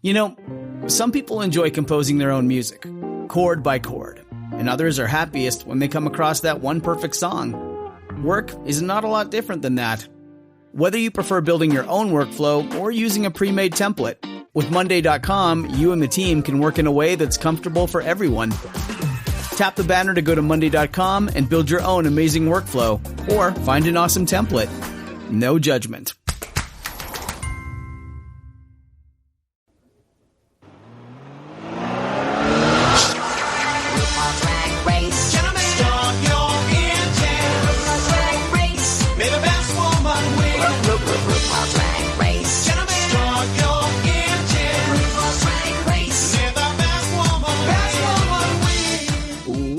You know, some people enjoy composing their own music, chord by chord, and others are happiest when they come across that one perfect song. Work is not a lot different than that. Whether you prefer building your own workflow or using a pre-made template, with Monday.com, you and the team can work in a way that's comfortable for everyone. Tap the banner to go to Monday.com and build your own amazing workflow, or find an awesome template. No judgment.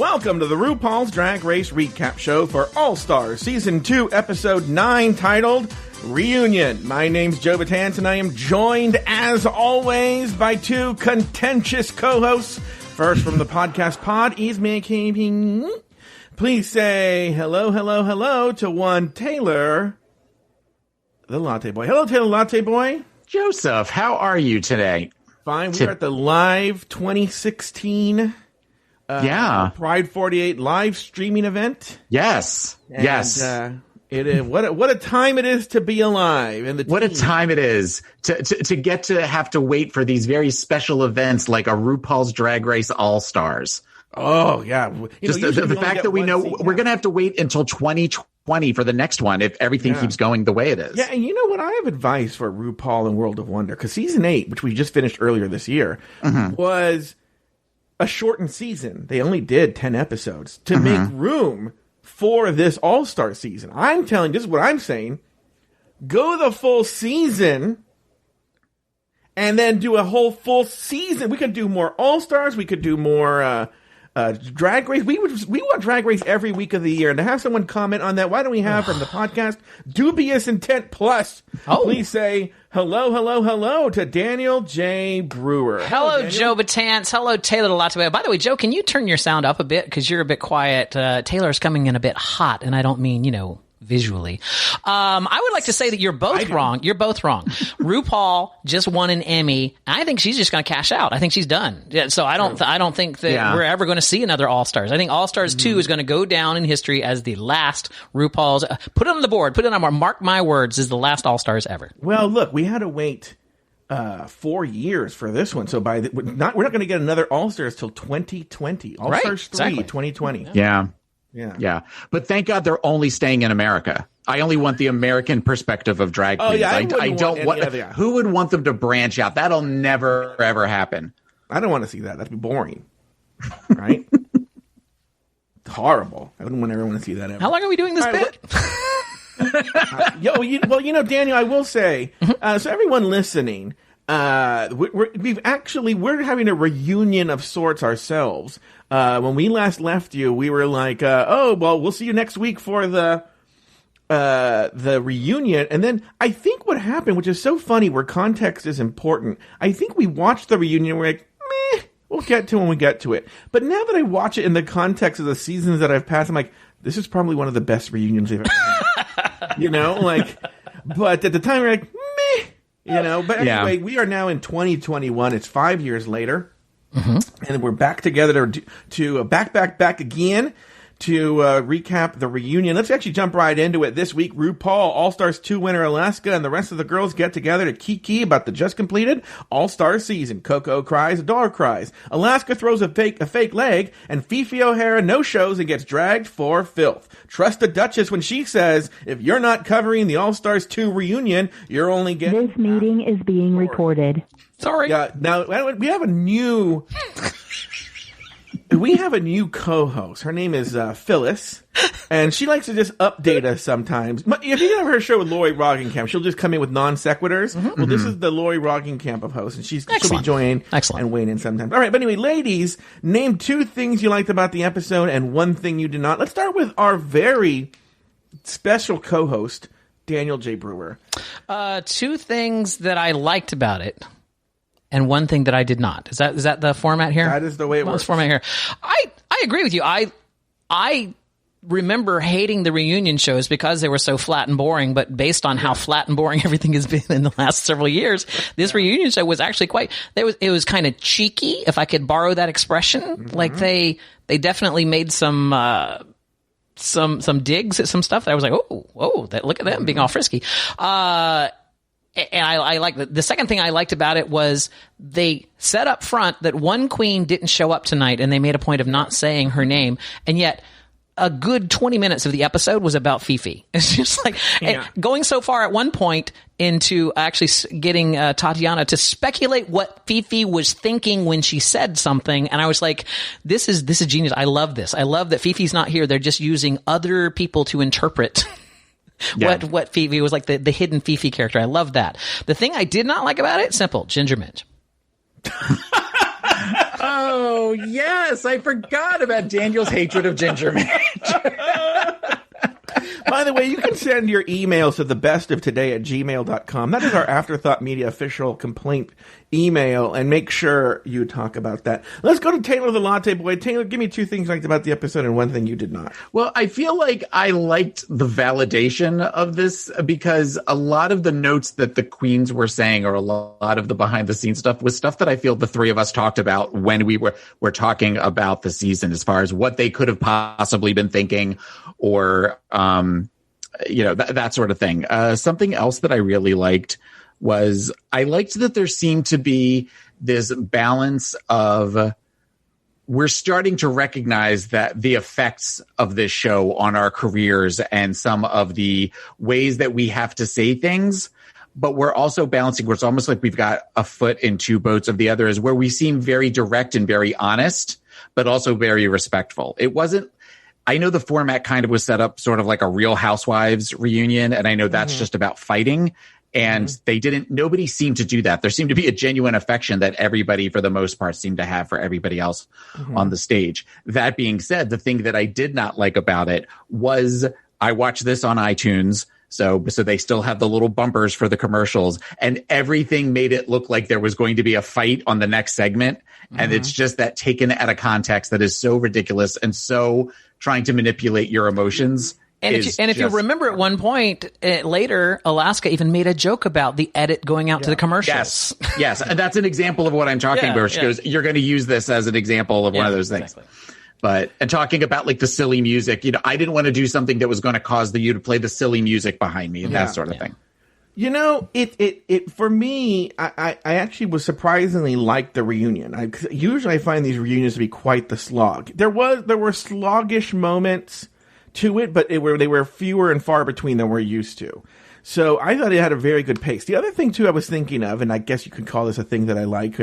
Welcome to the RuPaul's Drag Race recap show for All-Stars Season 2, Episode 9, titled Reunion. My name's Joe Betance, and I am joined, as always, by two contentious co-hosts. First, from the podcast pod, is making... Please say hello, hello, hello to one Taylor, the Latte Boy. Hello, Taylor Latte Boy. Joseph, how are you today? Fine. We're at the live 2016... Pride 48 live streaming event. Yes. And, yes. It is what a time it is to be alive, and what a time it is to get to have to wait for these very special events like a RuPaul's Drag Race All Stars. Oh yeah, just the fact that we know we're going to have to wait until 2020 for the next one if everything keeps going the way it is. Yeah, and you know what? I have advice for RuPaul and World of Wonder, because season 8, which we just finished earlier this year, was a shortened season. They only did 10 episodes to make room for this All-Star season. I'm telling you, this is what I'm saying. Go the full season and then do a whole full season. We could do more All-Stars. We could do more Drag Race. We want Drag Race every week of the year. And to have someone comment on that, why don't we have from the podcast, Dubious Intent Plus, please say hello, hello, hello to Daniel J. Brewer. Hello Joe Betance. Hello, Taylor Latte. By the way, Joe, can you turn your sound up a bit? Because you're a bit quiet. Taylor's coming in a bit hot, and I don't mean, visually. I would like to say that you're both wrong. You're both wrong. RuPaul just won an Emmy. I think she's just going to cash out. I think she's done. Yeah, so I don't think that we're ever going to see another All-Stars. I think All-Stars 2 is going to go down in history as the last RuPaul's. Put it on the board. Put it on our mark my words, is the last All-Stars ever. Well, look, we had to wait 4 years for this one. So we're not going to get another All-Stars till 2020. All-Stars 3, 2020. Yeah. But thank God they're only staying in America. I only want the American perspective of drag queens. I don't want who would want them to branch out? That'll never, ever happen. I don't want to see that. That'd be boring. Right? It's horrible. I wouldn't want everyone to see that ever. How long are we doing this bit? Daniel, I will say, so everyone listening, we're having a reunion of sorts ourselves. When we last left you, we were like, we'll see you next week for the reunion. And then I think what happened, which is so funny, where context is important, I think we watched the reunion and we're like, meh, we'll get to it when we get to it. But now that I watch it in the context of the seasons that I've passed, I'm like, this is probably one of the best reunions we've ever had. But at the time we're like, meh, but anyway, we are now in 2021. It's 5 years later. And we're back together to back again to recap the reunion. Let's actually jump right into it. This week, RuPaul All-Stars 2 winner Alaska and the rest of the girls get together to kiki about the just completed All-Star season. Coco cries, Adore cries. Alaska throws a fake leg, and Fifi O'Hara no-shows and gets dragged for filth. Trust the Duchess when she says, if you're not covering the All-Stars 2 reunion, you're only getting... This meeting is being recorded. Sorry. Yeah. Now we have a new co-host. Her name is Phyllis, and she likes to just update us sometimes. If you have her show with Lori Roggenkamp, she'll just come in with non sequiturs. Well, this is the Lori Roggenkamp of hosts, and she'll be joining and weighing in sometimes. All right, but anyway, ladies, name 2 things you liked about the episode and 1 thing you did not. Let's start with our very special co-host, Daniel J. Brewer. 2 things that I liked about it. And 1 thing that I did not. Is that the format here? That is the way it works. Format here. I agree with you. I remember hating the reunion shows because they were so flat and boring, but based on how flat and boring everything has been in the last several years, this reunion show was actually it was kind of cheeky, if I could borrow that expression. Mm-hmm. Like they definitely made some digs at some stuff that I was like, look at them being all frisky. And I like the second thing I liked about it was they said up front that one queen didn't show up tonight, and they made a point of not saying her name, and yet a good 20 minutes of the episode was about Fifi. It's just like going so far at one point into actually getting Tatiana to speculate what Fifi was thinking when she said something. And I was like, this is genius. I love this. I love that Fifi's not here. They're just using other people to interpret what Fifi was like, the hidden Fifi character. I love that. The thing I did not like about it, simple, ginger mint. Oh, yes. I forgot about Daniel's hatred of ginger mint. By the way, you can send your emails to thebestoftoday@gmail.com. That is our Afterthought Media official complaint email, and make sure you talk about that. Let's go to Taylor the Latte Boy. Taylor, give me two things you liked about the episode and one thing you did not. Well, I feel like I liked the validation of this because a lot of the notes that the queens were saying, or a lot of the behind the scenes stuff, was stuff that I feel the three of us talked about when we were talking about the season, as far as what they could have possibly been thinking, or that sort of thing. Something else that I really liked was I liked that there seemed to be this balance of we're starting to recognize that the effects of this show on our careers and some of the ways that we have to say things, but we're also balancing where it's almost like we've got a foot in two boats of the other, is where we seem very direct and very honest, but also very respectful. It wasn't, I know the format kind of was set up sort of like a Real Housewives reunion, and I know that's just about fighting. And nobody seemed to do that. There seemed to be a genuine affection that everybody, for the most part, seemed to have for everybody else on the stage. That being said, the thing that I did not like about it was I watched this on iTunes. So they still have the little bumpers for the commercials, and everything made it look like there was going to be a fight on the next segment. And it's just that taken out of context that is so ridiculous and so trying to manipulate your emotions. And if you remember, at one point later, Alaska even made a joke about the edit going out to the commercials. Yes. And that's an example of what I'm talking about. She goes, you're going to use this as an example of one of those things. Exactly. And talking about like the silly music, I didn't want to do something that was going to cause you to play the silly music behind me and that sort of thing. It for me, I actually was surprisingly like the reunion. Usually I find these reunions to be quite the slog. There were sluggish moments to it, but they were fewer and far between than we're used to. So I thought it had a very good pace. The other thing too I was thinking of, and I guess you could call this a thing that I like,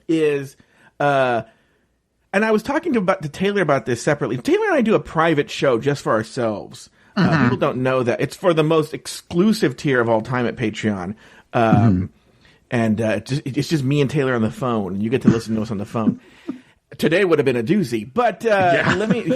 is and I was talking to Taylor about this separately. Taylor and I do a private show just for ourselves. People don't know that. It's for the most exclusive tier of all time at Patreon. And it's just me and Taylor on the phone. You get to listen to us on the phone. Today would have been a doozy, but let me...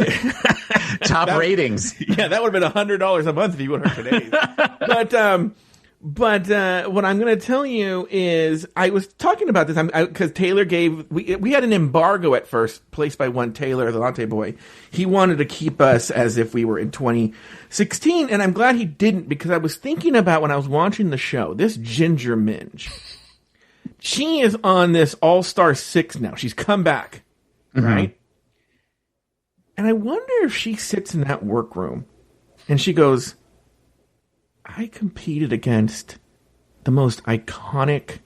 Top ratings. Yeah, that would have been $100 a month if you would have heard today's. But what I'm going to tell you is, I was talking about this because Taylor we had an embargo at first placed by one Taylor, the Latte Boy. He wanted to keep us as if we were in 2016, and I'm glad he didn't, because I was thinking about when I was watching the show, this Ginger Minge. She is on this All-Star 6 now. She's come back, right? And I wonder if she sits in that workroom and she goes, I competed against the most iconic.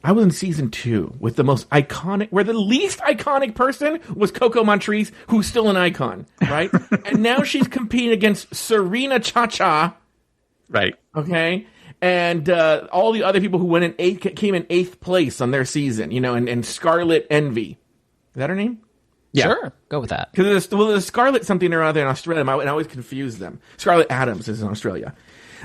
I was in season 2 with the most iconic, where the least iconic person was Coco Montrese, who's still an icon, right? And now she's competing against Serena Cha-Cha. Right. Okay. And all the other people who came in 8th place on their season, and Scarlet Envy. Is that her name? Yeah. Sure, go with that. Because there's Scarlet something or other in Australia, and I always confuse them. Scarlet Adams is in Australia.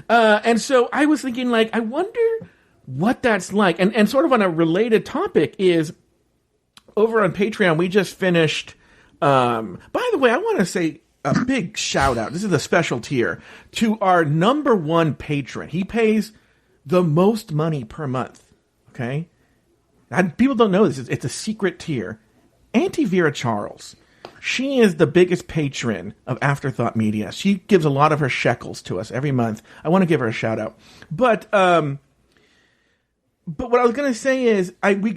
And so I was thinking, I wonder what that's like. And sort of on a related topic is, over on Patreon, we just finished... by the way, I want to say a big shout out. This is a special tier to our number one patron. He pays the most money per month. Okay? People don't know this. It's a secret tier. Auntie Vera Charles. She is the biggest patron of Afterthought Media. She gives a lot of her shekels to us every month. I want to give her a shout out. But what I was going to say is,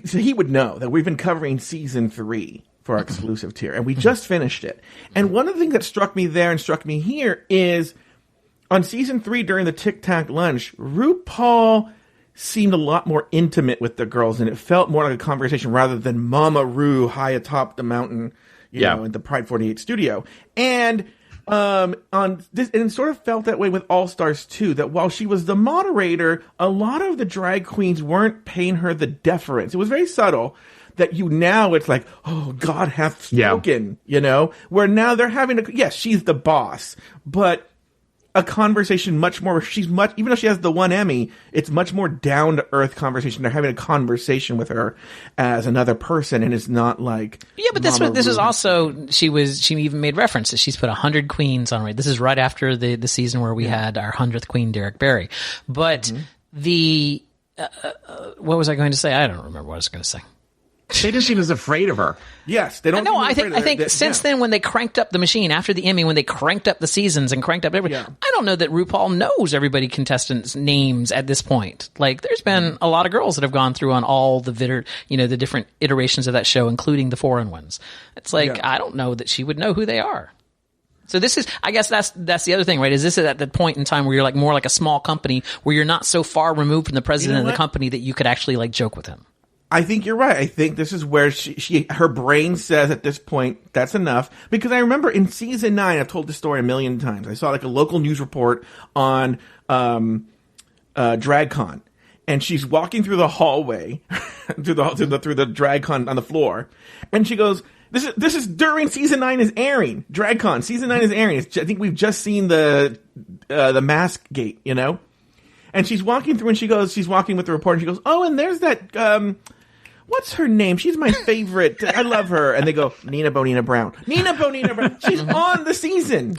so he would know that we've been covering season 3 for our exclusive tier, and we just finished it. And one of the things that struck me there and struck me here is on season 3 during the Tic Tac lunch, RuPaul seemed a lot more intimate with the girls, and it felt more like a conversation rather than Mama Ru high atop the mountain, you know, in the Pride 48 studio. And on this, and it sort of felt that way with All Stars too, that while she was the moderator, a lot of the drag queens weren't paying her the deference. It was very subtle that now it's like, oh, God hath spoken, you know, where now they're having yes, she's the boss, but a conversation much more, even though she has the one Emmy, it's much more down to earth conversation. They're having a conversation with her as another person, and it's not like, but this was also, she even made references. She's put 100 queens on, right? This is right after the season where we had our 100th queen, Derek Barry. But what was I going to say? I don't remember what I was going to say. They just seem as afraid of her. Yes, they don't. No, I think since then, when they cranked up the machine after the Emmy, when they cranked up the seasons and cranked up everything, I don't know that RuPaul knows everybody contestants' names at this point. Like, there's been a lot of girls that have gone through on all the the different iterations of that show, including the foreign ones. It's like, I don't know that she would know who they are. So this is, I guess that's the other thing, right? Is this at the point in time where you're like more like a small company where you're not so far removed from the president of the company that you could actually like joke with him? I think you're right. I think this is where her brain says at this point, that's enough. Because I remember in season 9, I've told this story a million times. I saw like a local news report on DragCon, and she's walking through the hallway through the DragCon on the floor, and she goes, "This is during season 9 is airing. DragCon season 9 is airing. I think we've just seen the mask gate, you know." And she's walking through, and she's walking with the reporter, and she goes, "Oh, and there's that." What's her name? She's my favorite. I love her. And they go, Nina Bonina Brown. Nina Bonina Brown. She's on the season.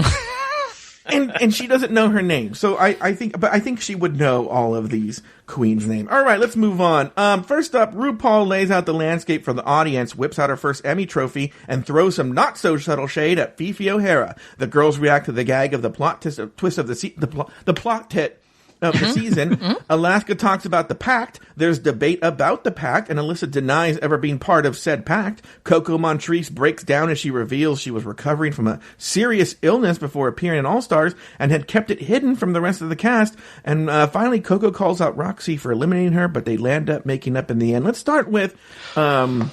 And she doesn't know her name. So I think she would know all of these queens' names. All right, let's move on. First up, RuPaul lays out the landscape for the audience, whips out her first Emmy trophy, and throws some not so subtle shade at Fifi O'Hara. The girls react to the gag of the plot twist of the plot tit of the season. Alaska talks about the pact. There's debate about the pact, and Alyssa denies ever being part of said pact. Coco Montrese breaks down as she reveals she was recovering from a serious illness before appearing in All Stars and had kept it hidden from the rest of the cast. And finally, Coco calls out Roxy for eliminating her, but they land up making up in the end. Let's start with the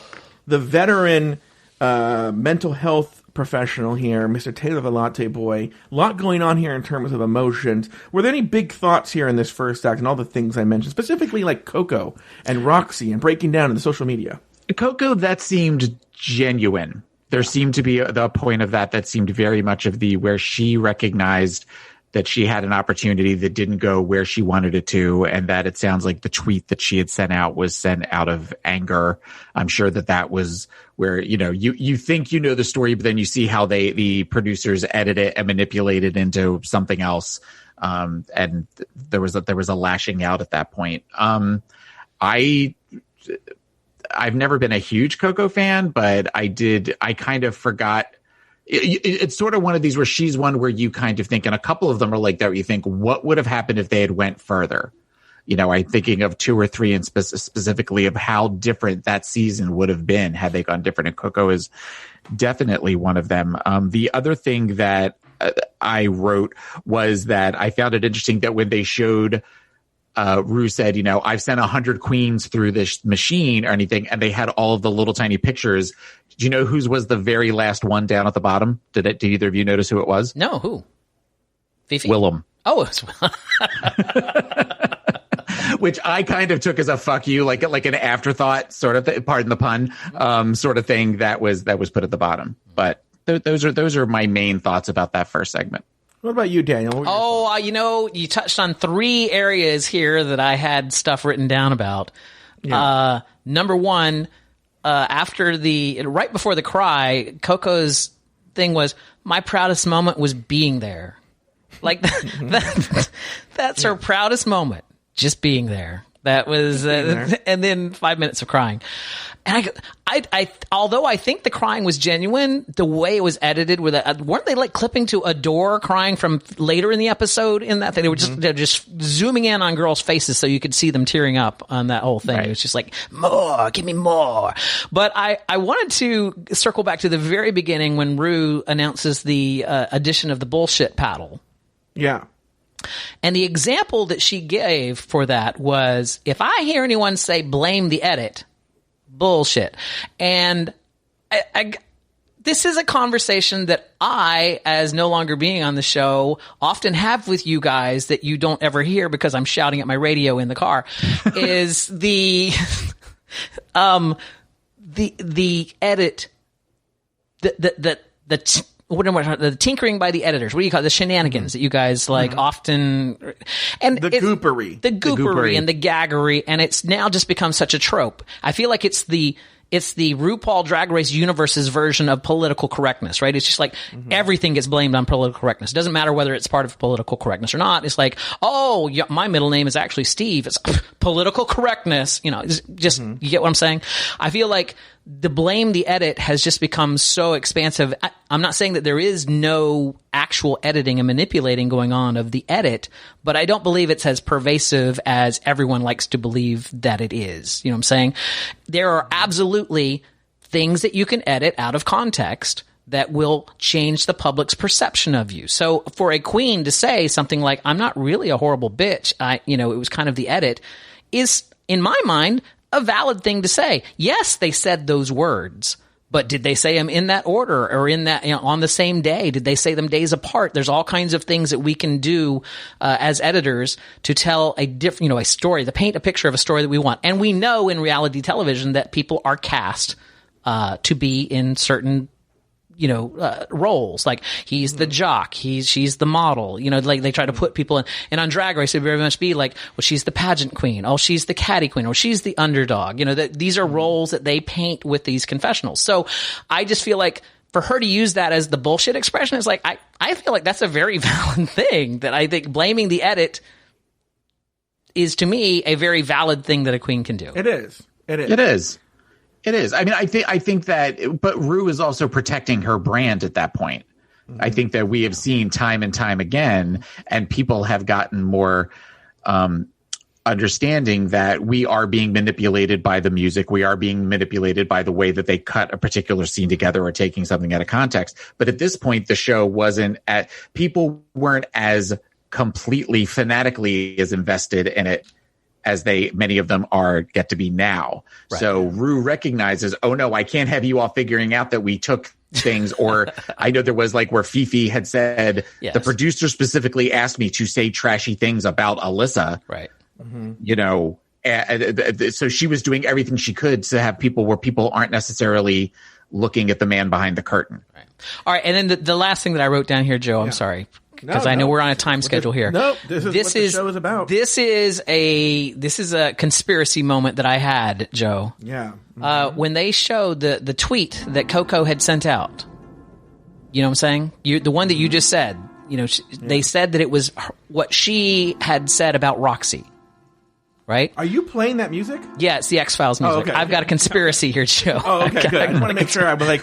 veteran mental health professional here, Mr. Taylor the Latte Boy. A lot going on here in terms of emotions. Were there any big thoughts here in this first act and all the things I mentioned, specifically like Coco and Roxy and breaking down in the social media? Coco, that seemed genuine. There seemed to be the point of that seemed very much of where she recognized that she had an opportunity that didn't go where she wanted it to, and that it sounds like the tweet that she had sent out was sent out of anger. I'm sure that was where, you think you know the story, but then you see how the producers edit it and manipulate it into something else. And there was a lashing out at that point. I've never been a huge Coco fan, but I kind of forgot. It's sort of one of these where she's one where you kind of think, and a couple of them are like that, where you think, what would have happened if they had went further? I'm thinking of 2 or 3 and specifically of how different that season would have been had they gone different. And Coco is definitely one of them. The other thing that I wrote was that I found it interesting that when they showed Ru said, I've sent 100 queens through this machine or anything, and they had all of the little tiny pictures. Do you know whose was the very last one down at the bottom? Did either of you notice who it was? No, who? Fifi? Willem. Oh, it was which I kind of took as a fuck you, like an afterthought sort of pardon the pun, sort of thing that was put at the bottom. But those are my main thoughts about that first segment. What about you, Daniel? You touched on 3 areas here that I had stuff written down about. Yeah. Number 1, right before the cry, Coco's thing was, my proudest moment was being there. Like that's her proudest moment, just being there. That was, and then 5 minutes of crying. And I although I think the crying was genuine, the way it was edited, weren't they like clipping to Adore crying from later in the episode in that thing? They were just zooming in on girls' faces so you could see them tearing up on that whole thing. Right. It was just like, more, give me more. But I wanted to circle back to the very beginning when Ru announces the addition of the bullshit paddle. Yeah. And the example that she gave for that was, if I hear anyone say blame the edit, bullshit. And this is a conversation that I, as no longer being on the show, often have with you guys that you don't ever hear because I'm shouting at my radio in the car, is the edit, the tinkering by the editors. What do you call it? The shenanigans that you guys like often, and the goopery and the gaggery, and it's now just become such a trope. I feel like it's the RuPaul Drag Race Universe's version of political correctness, right? It's just like everything gets blamed on political correctness. It doesn't matter whether it's part of political correctness or not. It's like, oh, yeah, my middle name is actually Steve. It's political correctness. You know, just you get what I'm saying? I feel like the blame the edit has just become so expansive. I'm not saying that there is no actual editing and manipulating going on of the edit, but I don't believe it's as pervasive as everyone likes to believe that it is. You know what I'm saying? There are absolutely things that you can edit out of context that will change the public's perception of you. So for a queen to say something like, I'm not really a horrible bitch, it was kind of the edit, is, in my mind, a valid thing to say. Yes, they said those words, but did they say them in that order or in that, on the same day? Did they say them days apart? There's all kinds of things that we can do as editors to tell a different, a story, to paint a picture of a story that we want. And we know in reality television that people are cast to be in certain roles. Like, he's the jock, she's the model, like they try to put people in. And on Drag Race, it very much be like, well, she's the pageant queen, oh, she's the catty queen, or she's the underdog. That these are roles that they paint with these confessionals. So I just feel like for her to use that as the bullshit expression is like, I feel like that's a very valid thing, that I think blaming the edit is, to me, a very valid thing that a queen can do. It is. It is. I mean, I think that, but Ru is also protecting her brand at that point. I think that we have seen time and time again, and people have gotten more understanding that we are being manipulated by the music. We are being manipulated by the way that they cut a particular scene together or taking something out of context. But at this point, the show people weren't as completely fanatically as invested in it as many of them get to be now. Right. So Ru recognizes, oh no, I can't have you all figuring out that we took things, or I know there was like where Fifi had said, yes, the producer specifically asked me to say trashy things about Alyssa. Right. So she was doing everything she could to have people where people aren't necessarily looking at the man behind the curtain. Right. All right. And then the last thing that I wrote down here, Joe, I'm sorry, because I know we're on a time schedule here. No, this is what the show is about. This is a conspiracy moment that I had, Joe. Yeah. When they showed the tweet that Coco had sent out, you know what I'm saying? The one that you just said, they said that it was what she had said about Roxy. Right? Are you playing that music? Yeah, it's the X-Files music. Okay. I've got a conspiracy here, Joe. Oh, okay, good. I just want to make sure. I was like,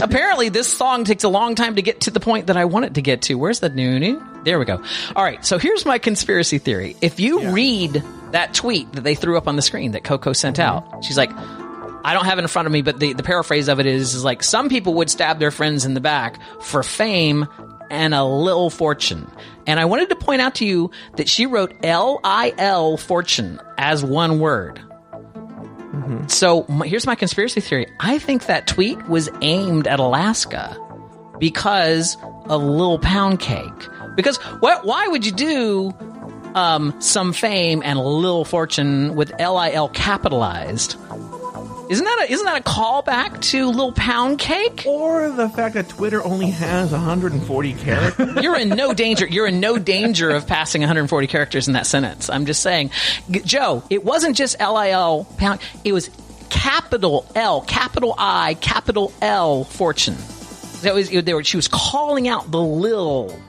apparently this song takes a long time to get to the point that I want it to get to. Where's the new? There we go. All right, so here's my conspiracy theory. If you read that tweet that they threw up on the screen that Coco sent out, she's like, I don't have it in front of me, but the paraphrase of it is like, some people would stab their friends in the back for fame and a little fortune. And I wanted to point out to you that she wrote LIL fortune as one word. So here's my conspiracy theory. I think that tweet was aimed at Alaska because of Lil Pound Cake. Because why would you do some fame and a little fortune with LIL capitalized? Isn't that a callback to Lil Pound Cake? Or the fact that Twitter only has 140 characters? You're in no danger. You're in no danger of passing 140 characters in that sentence. I'm just saying, Joe, it wasn't just LIL pound. It was capital L, capital I, capital L fortune. She was calling out the Lil.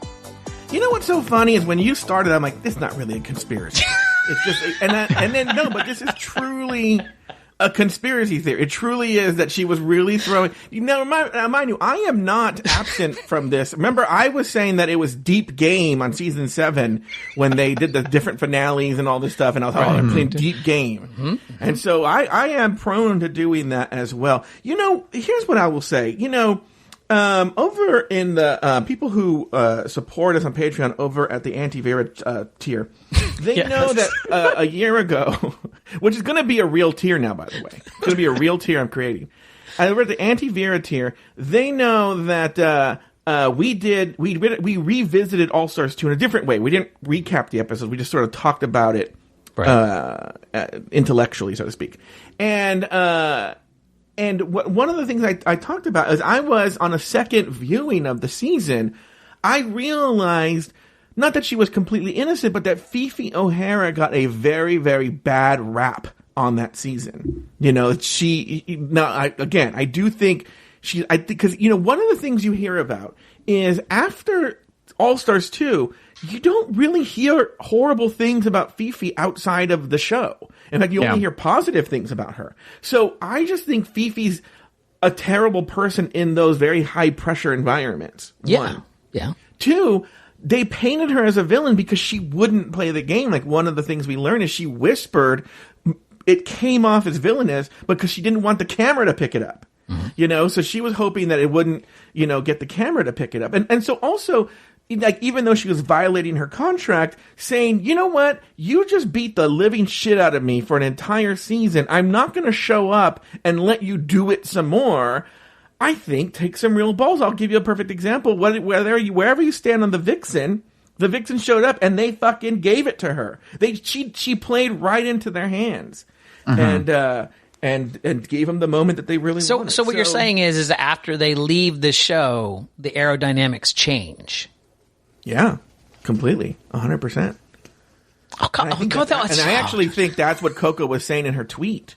You know what's so funny is when you started, I'm like, it's not really a conspiracy. It's just, and then no, but this is truly a conspiracy theory. It truly is that she was really throwing. Mind you, I am not absent from this. Remember, I was saying that it was deep game on season 7 when they did the different finales and all this stuff, and I was like, I'm playing deep game. Mm-hmm. And so I am prone to doing that as well. Here's what I will say. Over in the people who support us on Patreon over at the Anti-Vera tier, they know that a year ago, which is going to be a real tier now, by the way. It's going to be a real tier I'm creating. Over at the Anti-Vera tier, they know that we revisited All Stars 2 in a different way. We didn't recap the episodes. We just sort of talked about it intellectually, so to speak. And one of the things I talked about is I was on a second viewing of the season. I realized not that she was completely innocent, but that Fifi O'Hara got a very, very bad rap on that season. I do think because one of the things you hear about is after All Stars 2, you don't really hear horrible things about Fifi outside of the show. In fact, you only hear positive things about her. So I just think Fifi's a terrible person in those very high pressure environments. Yeah. One. Yeah. 2, they painted her as a villain because she wouldn't play the game. Like, one of the things we learned is she whispered. It came off as villainous because she didn't want the camera to pick it up. Mm-hmm. So she was hoping that it wouldn't, get the camera to pick it up. And so also, like, even though she was violating her contract, saying, you know what, you just beat the living shit out of me for an entire season. I'm not going to show up and let you do it some more. I think take some real balls. I'll give you a perfect example. Wherever you stand on the Vixen showed up and they fucking gave it to her. She played right into their hands. Uh-huh. And gave them the moment that they really wanted. So what you're saying is after they leave the show, the aerodynamics change. Yeah, completely, 100%. I actually think that's what Coco was saying in her tweet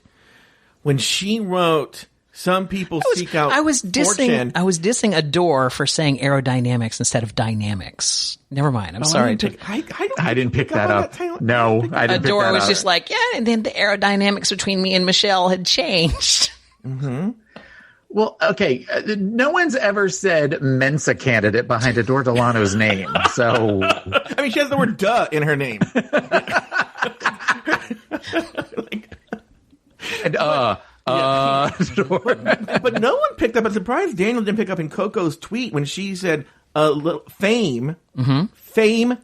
when she wrote, "Some people seek out fortune." I was dissing Adore for saying aerodynamics instead of dynamics. Never mind. I'm sorry. I didn't pick that up. No, I didn't. Adore was just like, and then the aerodynamics between me and Michelle had changed. Mm-hmm. Well, okay. No one's ever said Mensa candidate behind Adore Delano's name. So, I mean, she has the word "duh" in her name. But no one picked up. I'm surprised Daniel didn't pick up in Coco's tweet when she said fame, fame,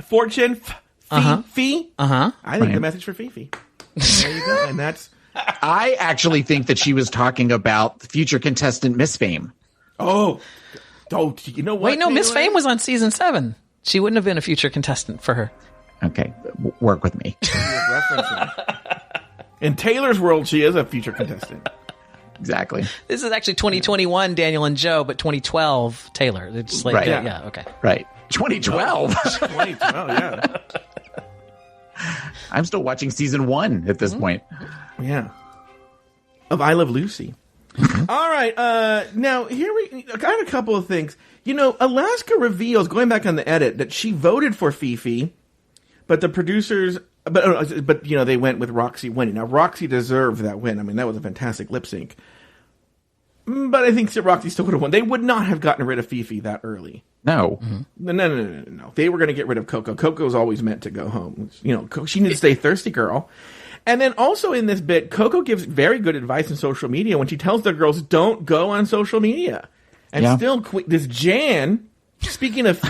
fortune, fee. I think the message for Fifi. There you go, and that's. I actually think that she was talking about future contestant Miss Fame. Oh, you know what? Wait, no, Miss Fame was on season 7. She wouldn't have been a future contestant for her. Okay, work with me. In Taylor's world, she is a future contestant. Exactly. This is actually 2021 Daniel and Joe, but 2012 Taylor. It's like, right. Okay. Right. 2012. 2012, yeah. I'm still watching season 1 at this point. Yeah. Of I Love Lucy. All right. Now, I got a couple of things. Alaska reveals, going back on the edit, that she voted for Fifi, but the producers... But they went with Roxy winning. Now, Roxy deserved that win. I mean, that was a fantastic lip sync. But I think Roxy still would have won. They would not have gotten rid of Fifi that early. No. Mm-hmm. No. They were going to get rid of Coco. Coco's always meant to go home. She needs to stay thirsty, girl. And then also in this bit, Coco gives very good advice on social media when she tells the girls, don't go on social media. And still, this Jan, speaking of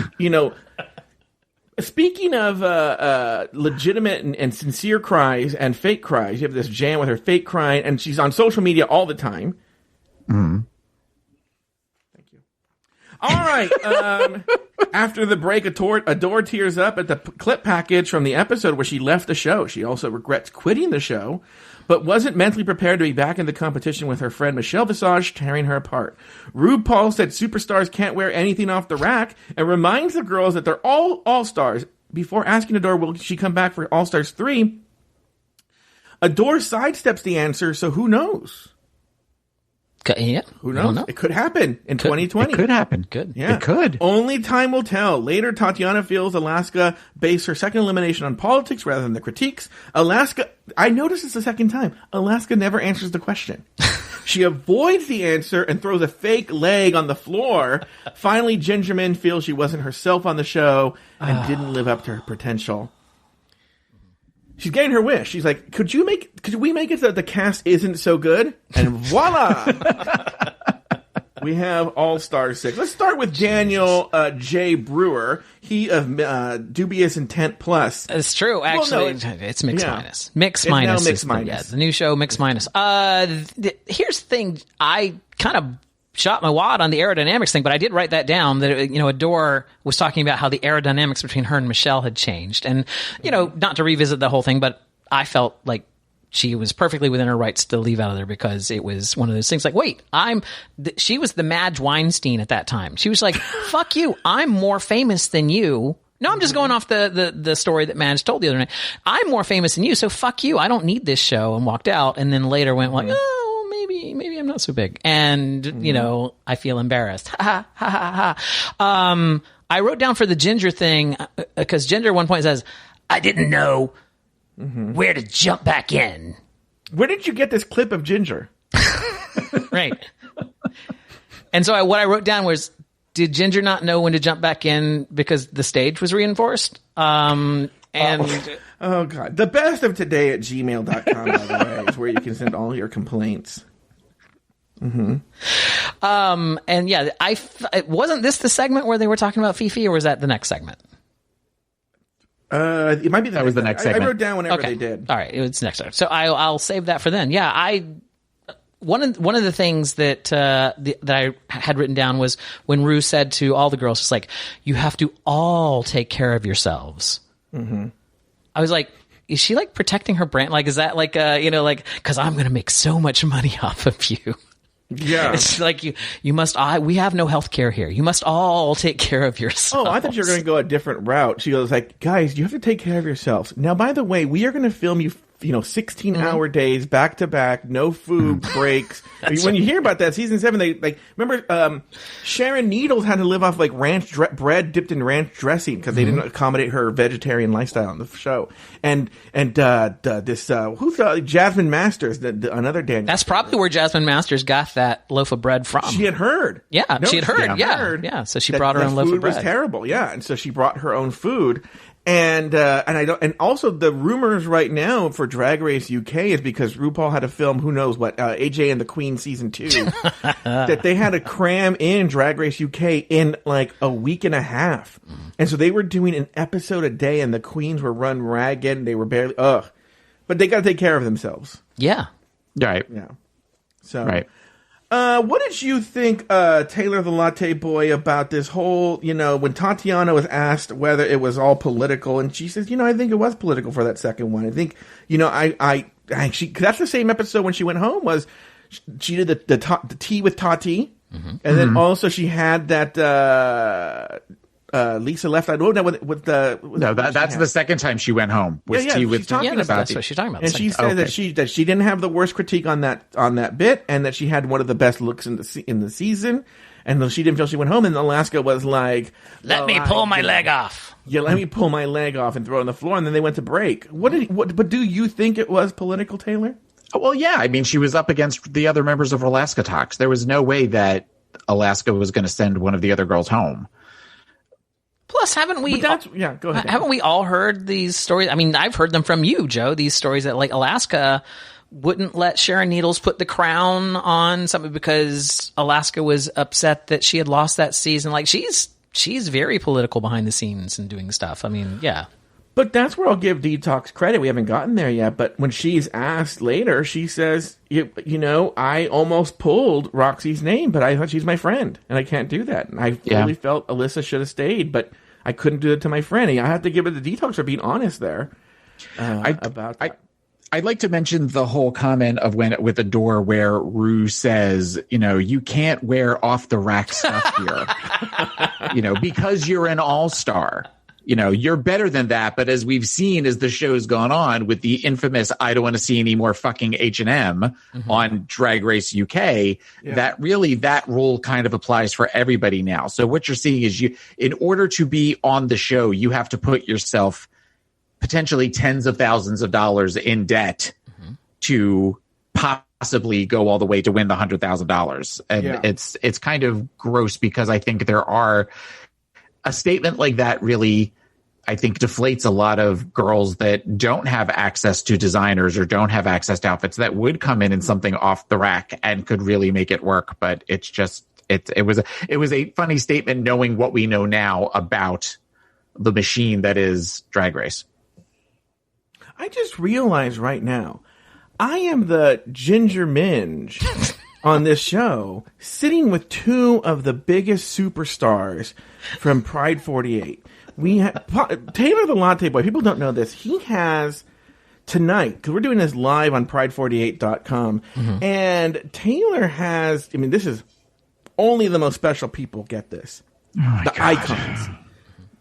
legitimate and sincere cries and fake cries, you have this Jan with her fake crying, and she's on social media all the time. Mm-hmm. Thank you. All right. After the break, Adore tears up at the clip package from the episode where she left the show. She also regrets quitting the show, but wasn't mentally prepared to be back in the competition with her friend Michelle Visage, tearing her apart. RuPaul said superstars can't wear anything off the rack and reminds the girls that they're all stars. Before asking Adore, will she come back for All Stars 3? Adore sidesteps the answer, so who knows? Yeah. Who knows? It could happen in 2020. It could happen. Good. Yeah. It could. Only time will tell. Later, Tatiana feels Alaska based her second elimination on politics rather than the critiques. Alaska, I noticed this the second time. Alaska never answers the question. She avoids the answer and throws a fake leg on the floor. Finally, Gingerman feels she wasn't herself on the show and didn't live up to her potential. She's getting her wish. She's like, could we make it so that the cast isn't so good? And voila! We have All-Star 6. Let's start with Daniel J. Brewer. He of Dubious Intent Plus. It's true, actually. Well, no, it's Mix Minus. Mix It's Minus. now Mix Minus. Yeah, the new show, Mix Minus. Here's the thing. I kind of shot my wad on the aerodynamics thing, but I did write that down that, Adore was talking about how the aerodynamics between her and Michelle had changed. And, not to revisit the whole thing, but I felt like she was perfectly within her rights to leave out of there because it was one of those things like, wait, she was the Madge Weinstein at that time. She was like, fuck you. I'm more famous than you. No, I'm just going off the story that Madge told the other night. I'm more famous than you, so fuck you. I don't need this show, and walked out, and then later went like, oh, maybe I'm not so big. And, I feel embarrassed. Ha, ha, ha, ha. I wrote down for the Ginger thing, because Ginger at one point says, I didn't know where to jump back in. Where did you get this clip of Ginger? Right. And so what I wrote down was, did Ginger not know when to jump back in because the stage was reinforced? Oh God. The best of today at gmail.com, by the way, is where you can send all your complaints. And yeah, wasn't this the segment where they were talking about Fifi, or was that the next segment? It might be that was the next segment. I wrote down whenever they did. All right, it's next segment. So I'll save that for then. Yeah, one of the things that I had written down was when Ru said to all the girls, it's like, you have to all take care of yourselves. Mm-hmm. I was like, is she like protecting her brand? Like, is that like, because I'm going to make so much money off of you. Yeah. It's like we have no health care here. You must all take care of yourselves. Oh, I thought you were going to go a different route. She goes like, guys, you have to take care of yourselves. Now, by the way, we are going to film you 16-hour days back to back, no food breaks. When you hear about that, season 7, they remember Sharon Needles had to live off like ranch bread dipped in ranch dressing because they didn't accommodate her vegetarian lifestyle on the show. And who's Jasmine Masters, another Daniel. That's probably where Jasmine Masters got that loaf of bread from. She had heard. Yeah, she had heard. Yeah. So she brought her own loaf of bread. Food was terrible. Yeah, and so she brought her own food. And also the rumors right now for Drag Race UK is because RuPaul had to film who knows what AJ and the Queen season 2 that they had to cram in Drag Race UK in like a week and a half, and so they were doing an episode a day, and the queens were run ragged. And they were barely but they got to take care of themselves. Yeah, right. Yeah. So right. What did you think, Taylor the Latte Boy, about this whole, when Tatiana was asked whether it was all political, and she says, I think it was political for that second one. I think, that's the same episode when she went home was she did the tea with Tati, and then also she had that, Lisa left. I don't know that's the second time she went home. Tea with that's what she's talking about. And she said that she didn't have the worst critique on that bit, and that she had one of the best looks in the season, and she didn't feel she went home. And Alaska was like, "Let me pull my leg off." Yeah, let me pull my leg off and throw it on the floor, and then they went to break. But do you think it was political, Taylor? Well, yeah. I mean, she was up against the other members of Alaska Talks. There was no way that Alaska was going to send one of the other girls home. Plus, haven't we? Go ahead. Haven't we all heard these stories? I mean, I've heard them from you, Joe. These stories that like Alaska wouldn't let Sharon Needles put the crown on something because Alaska was upset that she had lost that season. Like she's very political behind the scenes and doing stuff. I mean, yeah. But that's where I'll give Detox credit. We haven't gotten there yet. But when she's asked later, she says, I almost pulled Roxy's name, but I thought she's my friend, and I can't do that. And I fully felt Alyssa should have stayed, but I couldn't do it to my friend. I have to give it to Detox for being honest there about that. I'd like to mention the whole comment of with Adore where Ru says, you can't wear off the rack stuff here, because you're an all-star. you're better than that. But as we've seen as the show's gone on with the infamous I don't want to see any more fucking H&M on Drag Race UK, that rule kind of applies for everybody now. So what you're seeing is in order to be on the show, you have to put yourself potentially tens of thousands of dollars in debt to possibly go all the way to win the $100,000. And it's kind of gross because I think a statement like that really, I think, deflates a lot of girls that don't have access to designers or don't have access to outfits that would come in something off the rack and could really make it work. But it's just, it was a funny statement knowing what we know now about the machine that is Drag Race. I just realized right now, I am the ginger minge on this show, sitting with two of the biggest superstars from Pride 48. We have Taylor the Latte Boy. People don't know this. He has tonight, because we're doing this live on pride48.com, and Taylor has, this is only the most special people get this. The icons.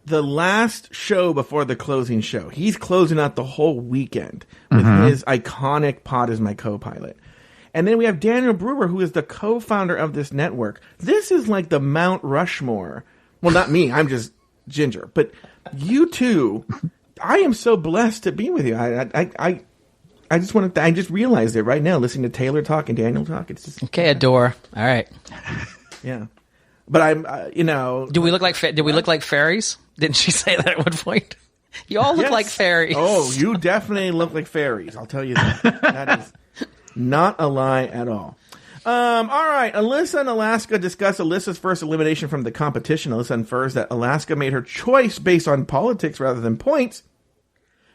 The last show before the closing show. He's closing out the whole weekend with his iconic Pod Is My Co-Pilot. And then we have Daniel Brewer, who is the co-founder of this network. This is like the Mount Rushmore. Well, not me. I'm just ginger. But you two, I am so blessed to be with you. I just want to. I just realized it right now, listening to Taylor talk and Daniel talk. It's just okay. Adore. All right. Yeah, but I'm. Do we look like fairies? Didn't she say that at one point? You all look like fairies. Oh, you definitely look like fairies. I'll tell you that. That is not a lie at all. All right. Alyssa and Alaska discuss Alyssa's first elimination from the competition. Alyssa infers that Alaska made her choice based on politics rather than points.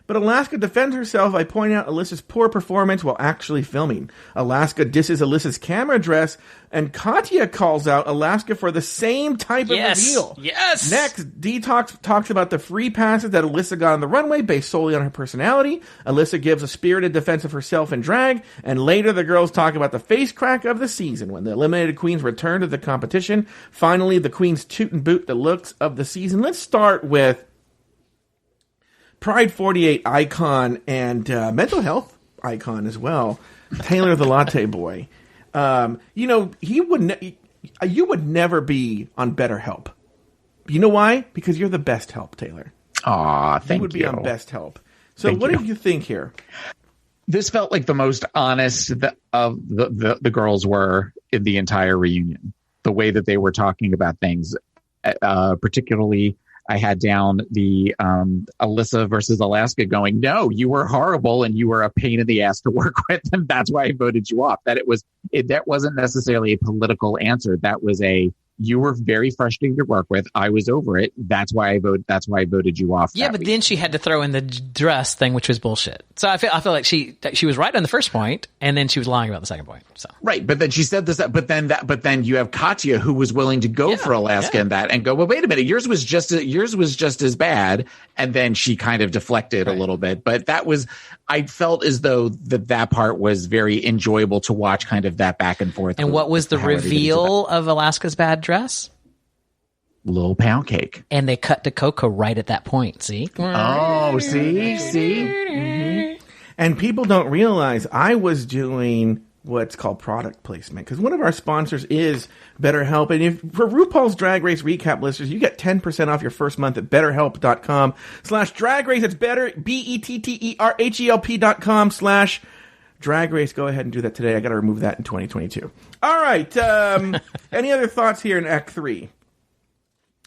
But Alaska defends herself by pointing out Alyssa's poor performance while actually filming. Alaska disses Alyssa's camera dress, and Katya calls out Alaska for the same type of reveal. Yes! Next, Detox talks about the free passes that Alyssa got on the runway based solely on her personality. Alyssa gives a spirited defense of herself in drag, and later the girls talk about the face crack of the season when the eliminated queens return to the competition. Finally, the queens toot and boot the looks of the season. Let's start with Pride 48 icon and mental health icon as well, Taylor the Latte Boy. You would never be on BetterHelp. You know why? Because you're the best help, Taylor. Aw, thank you. You would be on best help. So what did you think here? This felt like the most honest of the girls were in the entire reunion. The way that they were talking about things, particularly I had down the Alyssa versus Alaska going, no, you were horrible and you were a pain in the ass to work with, and that's why I voted you off. That that wasn't necessarily a political answer. That was you were very frustrating to work with. I was over it. That's why I voted you off. Yeah, but then she had to throw in the dress thing, which was bullshit. So I feel like she was right on the first point, and then she was lying about the second point. So right, but then she said this. But then you have Katya, who was willing to go for Alaska and that, and go, well, wait a minute, yours was just as bad, and then she kind of deflected a little bit. But I felt as though that part was very enjoyable to watch, kind of that back and forth. And what was the reveal of Alaska's bad dress? Little pound cake. And they cut to Coco right at that point. See? Oh, see? Mm-hmm. And people don't realize I was doing what's called product placement, because one of our sponsors is BetterHelp. And for RuPaul's Drag Race Recap listeners, you get 10% off your first month at betterhelp.com/drag race. It's better, BetterHelp.com/drag race. Go ahead and do that today. I got to remove that in 2022. All right. Any other thoughts here in Act 3?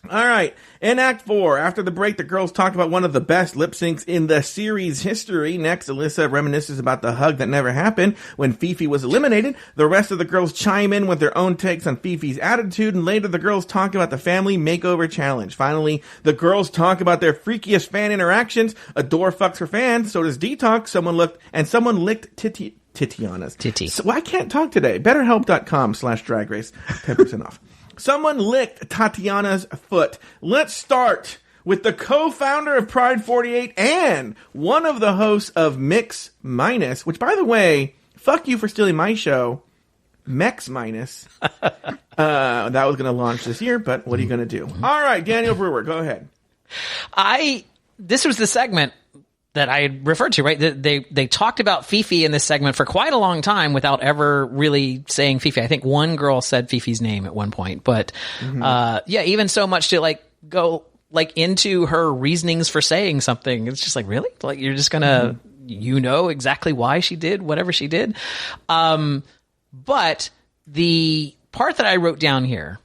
All right. In Act 4, after the break, the girls talk about one of the best lip syncs in the series history. Next, Alyssa reminisces about the hug that never happened when Fifi was eliminated. The rest of the girls chime in with their own takes on Fifi's attitude, and later the girls talk about the family makeover challenge. Finally, the girls talk about their freakiest fan interactions. Adore fucks her fans. So does Detox. Someone licked Titiana's. Titty. So I can't talk today. BetterHelp.com/drag race. 10% off. Someone licked Tatiana's foot. Let's start with the co-founder of Pride 48 and one of the hosts of Mix Minus, which, by the way, fuck you for stealing my show, Mex Minus. That was going to launch this year, but what are you going to do? All right, Daniel Brewer, go ahead. This was the segment that I referred to, right? They talked about Fifi in this segment for quite a long time without ever really saying Fifi. I think one girl said Fifi's name at one point, but even so much to like go like into her reasonings for saying something. It's just like, really? Like you're just gonna exactly why she did whatever she did. But the part that I wrote down here,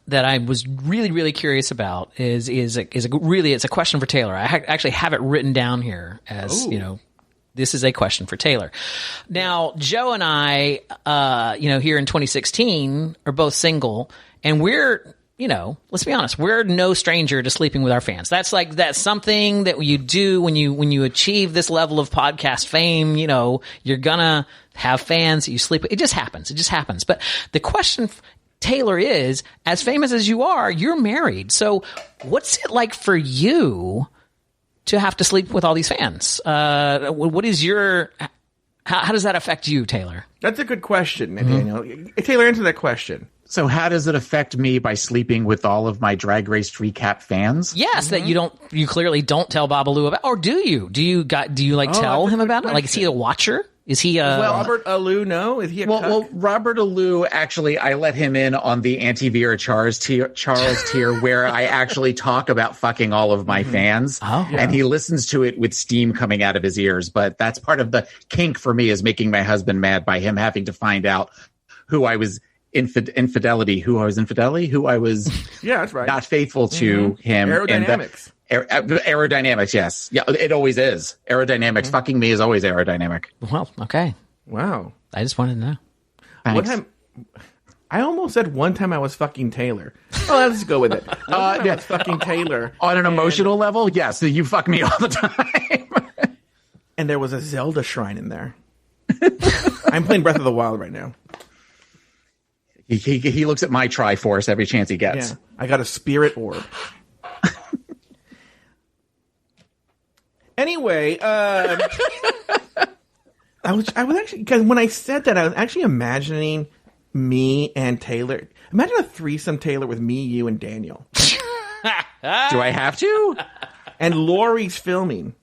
that I was really, really curious about is it's a question for Taylor. I actually have it written down here as, this is a question for Taylor. Now, Joe and I, here in 2016 are both single, and we're, let's be honest, we're no stranger to sleeping with our fans. That's something that you do when you achieve this level of podcast fame. You're gonna have fans that you sleep with. It just happens. But the question, Taylor, is, as famous as you are, you're married. So what's it like for you to have to sleep with all these fans? What is how does that affect you, Taylor? That's a good question, Daniel. Taylor, answer that question. So how does it affect me by sleeping with all of my Drag Race recap fans? Yes, that you clearly don't tell Babalu about, or do you? Do you tell him about it? Like, is he a watcher? Is he Robert Alou? No, is he a cuck? Well, Robert Alou, actually, I let him in on the anti-Vera Charles tier where I actually talk about fucking all of my fans. Oh, yeah. And he listens to it with steam coming out of his ears. But that's part of the kink for me, is making my husband mad by him having to find out who I was infidelity, who I was that's right, not faithful to him. Aerodynamics. Aerodynamics, yes. Yeah, it always is. Aerodynamics. Fucking me is always aerodynamic. Well, okay. Wow. I just wanted to know. One time, I almost said one time I was fucking Taylor. Oh, let's go with it. I was fucking Taylor. On an emotional level, yes. You fuck me all the time. And there was a Zelda shrine in there. I'm playing Breath of the Wild right now. He looks at my Triforce every chance he gets. Yeah. I got a spirit orb. Anyway, I was actually, because when I said that, I was actually imagining me and Taylor. Imagine a threesome, Taylor, with me, you, and Daniel. Do I have to? And Lori's filming.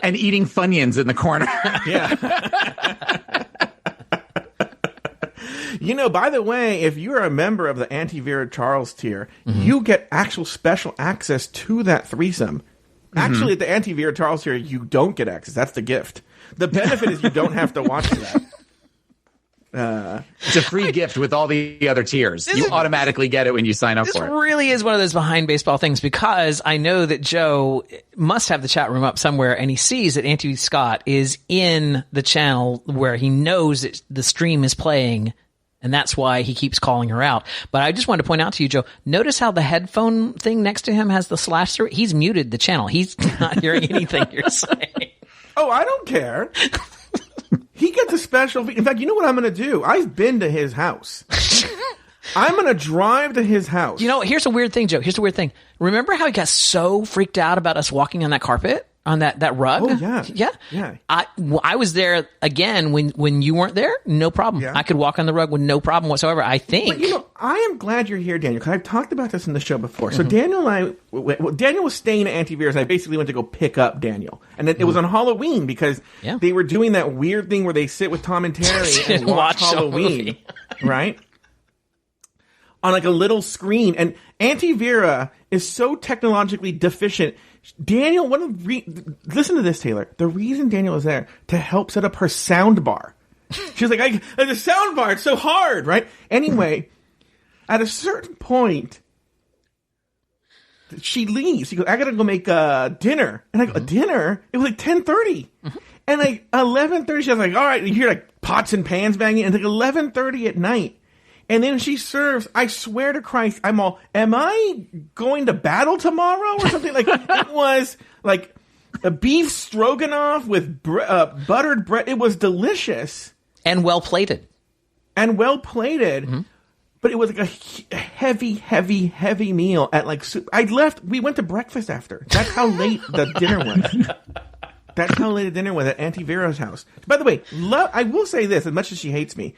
And eating Funyuns in the corner. Yeah. By the way, if you're a member of the anti-Vera Charles tier, you get actual special access to that threesome. Actually, at the anti-Vera Charles tier, you don't get access. That's the gift. The benefit is you don't have to watch that. It's a free gift with all the other tiers. You automatically get it when you sign up for it. This really is one of those behind baseball things, because I know that Joe must have the chat room up somewhere, and he sees that Auntie Scott is in the channel where he knows that the stream is playing, and that's why he keeps calling her out. But I just wanted to point out to you, Joe, notice how the headphone thing next to him has the slash through it? He's muted the channel. He's not hearing anything you're saying. Oh, I don't care. He gets a special... In fact, you know what I'm going to do? I've been to his house. I'm going to drive to his house. Here's a weird thing, Joe. Here's the weird thing. Remember how he got so freaked out about us walking on that carpet? On that rug? Oh, yeah. Yeah. I was there again when you weren't there. No problem. Yeah. I could walk on the rug with no problem whatsoever, I think. But, I am glad you're here, Daniel, because I've talked about this in the show before. So Daniel and Daniel was staying at Auntie Vera's, and I basically went to go pick up Daniel. And it was on Halloween, because they were doing that weird thing where they sit with Tom and Terry and watch Halloween. Right? On like a little screen. And Auntie Vera is so technologically deficient. Daniel, listen to this, Taylor. The reason Daniel was there to help set up her sound bar. She's like, the sound bar, it's so hard, right? Anyway, at a certain point, she leaves. She goes, I gotta go make dinner. And I go, dinner? It was like 10:30. And like 11:30, she was like, all right, you hear like pots and pans banging. And it's like 11:30 at night. And then she serves, I swear to Christ, am I going to battle tomorrow or something? Like, it was like a beef stroganoff with buttered bread. It was delicious. And well plated. But it was like a heavy meal at like soup. We went to breakfast after. That's how late the dinner was. That's how late the dinner was at Auntie Vera's house. By the way, I will say this, as much as she hates me,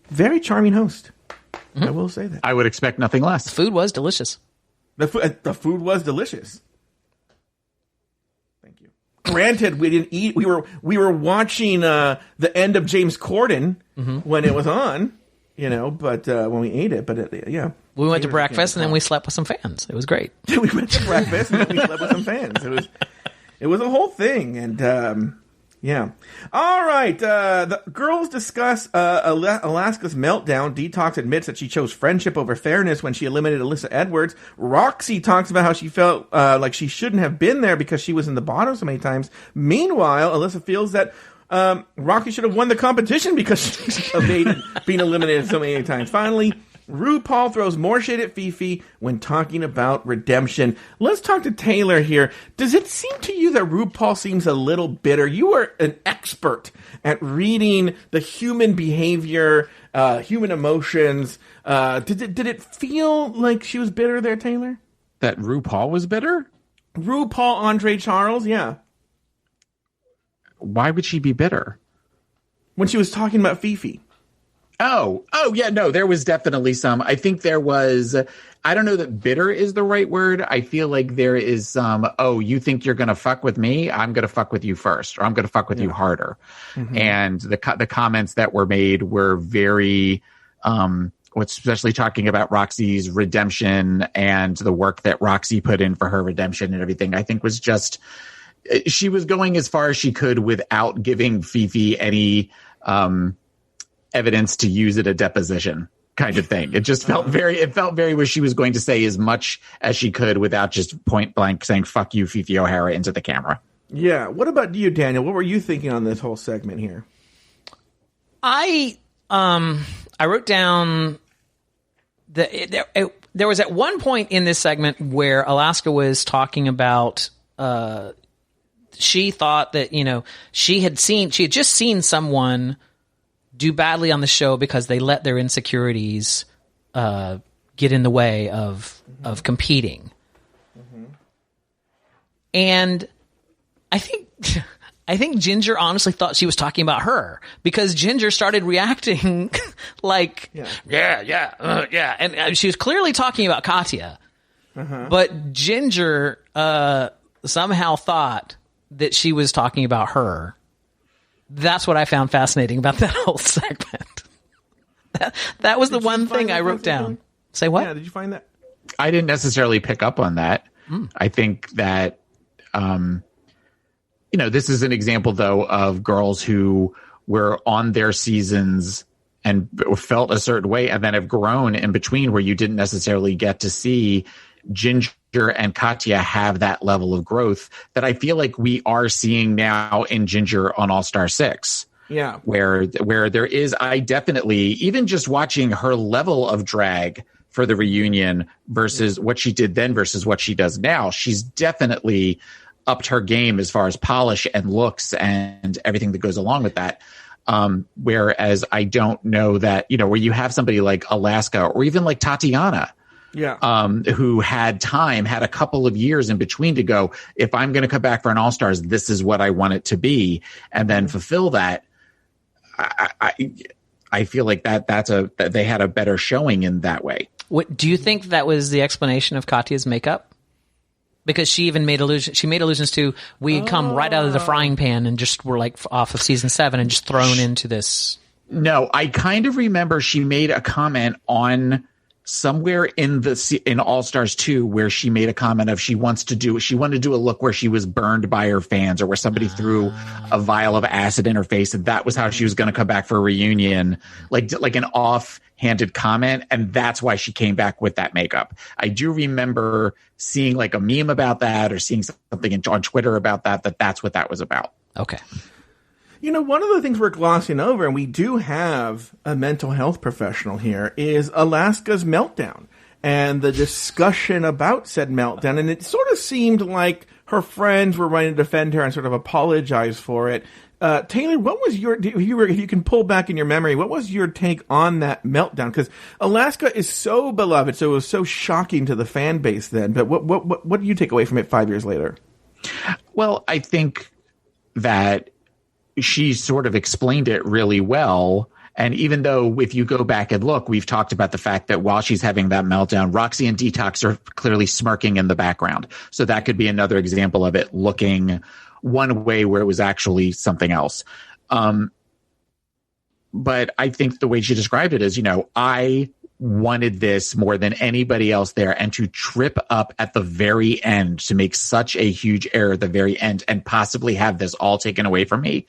very charming host. I will say that. I would expect nothing less. The food was delicious. The food was delicious. Thank you. Granted, we didn't eat. We were watching the end of James Corden when it was on, but when we ate it. But yeah. We went to breakfast and then we slept with some fans. It was great. We went to breakfast and then we slept with some fans. It was a whole thing. And yeah. All right. The girls discuss Alaska's meltdown. Detox admits that she chose friendship over fairness when she eliminated Alyssa Edwards. Roxy talks about how she felt like she shouldn't have been there because she was in the bottom so many times. Meanwhile, Alyssa feels that Roxy should have won the competition because she's being eliminated so many times. Finally, RuPaul throws more shade at Fifi when talking about redemption. Let's talk to Taylor here. Does it seem to you that RuPaul seems a little bitter? You are an expert at reading the human behavior, human emotions. Did it feel like she was bitter there, Taylor? That RuPaul was bitter? RuPaul Andre Charles, yeah. Why would she be bitter? When she was talking about Fifi. Oh, yeah, no, there was definitely some. I think there was, I don't know that bitter is the right word. I feel like there is some, you think you're going to fuck with me? I'm going to fuck with you first, or I'm going to fuck with you harder. Mm-hmm. And the comments that were made were very, especially talking about Roxy's redemption and the work that Roxy put in for her redemption and everything, I think was just, she was going as far as she could without giving Fifi any, evidence to use at a deposition kind of thing. It just felt very where she was going to say as much as she could without just point blank saying, fuck you, Fifi O'Hara, into the camera. Yeah. What about you, Daniel? What were you thinking on this whole segment here? I wrote down there was at one point in this segment where Alaska was talking about, she thought that, she had just seen someone do badly on the show because they let their insecurities get in the way of competing. Mm-hmm. And I think Ginger honestly thought she was talking about her because Ginger started reacting like, yeah. And she was clearly talking about Katya. Uh-huh. But Ginger somehow thought that she was talking about her. That's what I found fascinating about that whole segment. That was the one thing I wrote down. Say what? Yeah, did you find that? I didn't necessarily pick up on that. I think that, this is an example, though, of girls who were on their seasons and felt a certain way and then have grown in between where you didn't necessarily get to see Ginger and Katya have that level of growth that I feel like we are seeing now in Ginger on All-Star 6. Yeah. Where there is, I definitely, even just watching her level of drag for the reunion versus what she did then versus what she does now, she's definitely upped her game as far as polish and looks and everything that goes along with that. Whereas I don't know that, where you have somebody like Alaska or even like Tatiana, who had a couple of years in between to go, if I'm going to come back for an All-Stars, this is what I want it to be, and then fulfill that. I feel like that they had a better showing in that way. What do you think that was the explanation of Katya's makeup? Because she even made allusions to we had come right out of the frying pan and just were like off of season 7 and just thrown into this. No, I kind of remember she made a comment on somewhere in All-Stars 2 where she made a comment of she wanted to do a look where she was burned by her fans or where somebody threw a vial of acid in her face, and that was how she was going to come back for a reunion, like an offhanded comment, and that's why she came back with that makeup. I do remember seeing like a meme about that or seeing something on Twitter about that's what that was about. Okay. One of the things we're glossing over, and we do have a mental health professional here, is Alaska's meltdown and the discussion about said meltdown. And it sort of seemed like her friends were trying to defend her and sort of apologize for it. Taylor, what was if you can pull back in your memory, what was your take on that meltdown? Because Alaska is so beloved, so it was so shocking to the fan base then. But what do you take away from it 5 years later? Well, I think that she sort of explained it really well And even though if you go back and look, we've talked about the fact that while she's having that meltdown, Roxy and Detox are clearly smirking in the background. So that could be another example of it looking one way where it was actually something else. But I think the way she described it is, I wanted this more than anybody else there, and to trip up at the very end to make such a huge error at the very end and possibly have this all taken away from me.